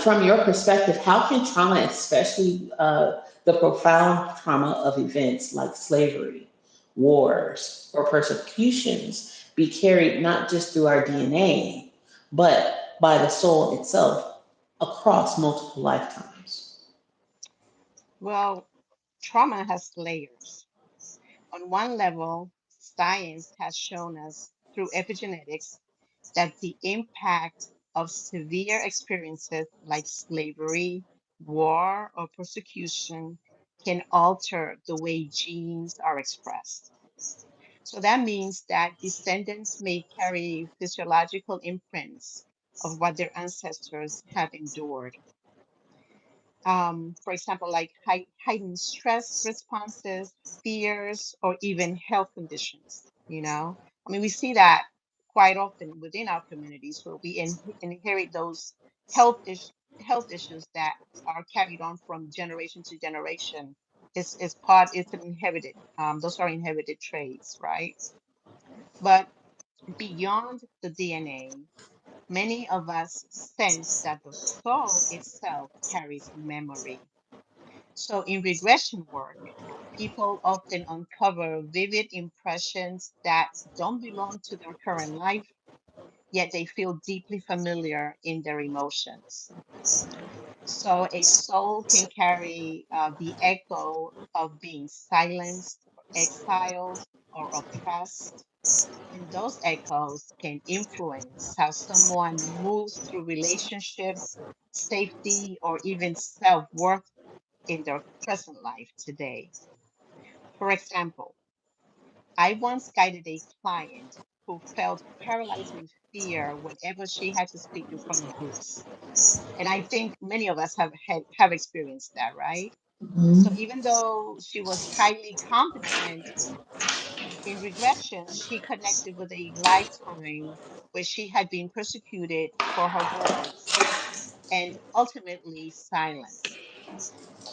From your perspective, how can trauma, especially the profound trauma of events like slavery, wars, or persecutions, be carried not just through our DNA, but by the soul itself across multiple lifetimes? Well, trauma has layers. On one level, science has shown us through epigenetics that the impact of severe experiences like slavery, war, or persecution can alter the way genes are expressed. So that means that descendants may carry physiological imprints of what their ancestors have endured. For example, like heightened stress responses, fears, or even health conditions. I mean, we see that quite often within our communities where we inherit those health health issues that are carried on from generation to generation. It's an inherited. Those are inherited traits, right? But beyond the DNA, many of us sense that the soul itself carries memory. So, in regression work, people often uncover vivid impressions that don't belong to their current life, yet they feel deeply familiar in their emotions. So, a soul can carry the echo of being silenced, exiled, or oppressed. And those echoes can influence how someone moves through relationships, safety, or even self worth in their present life today. For example, I once guided a client who felt paralyzing fear whenever she had to speak in front of groups. And I think many of us have experienced that, right? So Mhm. even though she was highly competent in regression, she connected with a lifetime where she had been persecuted for her words and ultimately silenced.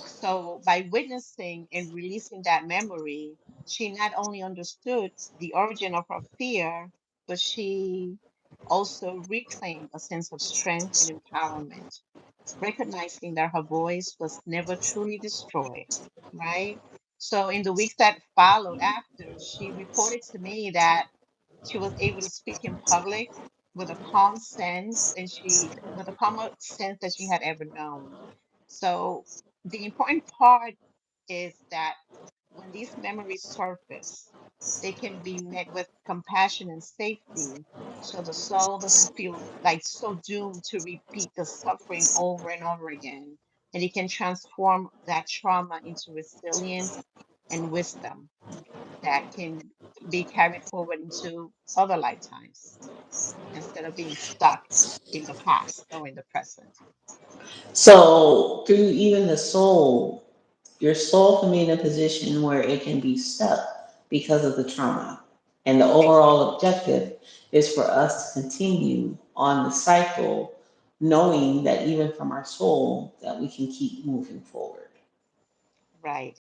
So, by witnessing and releasing that memory, she not only understood the origin of her fear, but she also reclaimed a sense of strength and empowerment, recognizing that her voice was never truly destroyed, right? So, in the weeks that followed after, she reported to me that she was able to speak in public with a calm sense with a calmer sense that she had ever known. So the important part is that when these memories surface, they can be met with compassion and safety. So the soul doesn't feel like so doomed to repeat the suffering over and over again. And it can transform that trauma into resilience and wisdom that can be carried forward into other lifetimes instead of being stuck in the past or in the present. So, through even the soul, your soul can be in a position where it can be stuck because of the trauma. And the overall objective is for us to continue on the cycle, knowing that even from our soul, that we can keep moving forward. Right.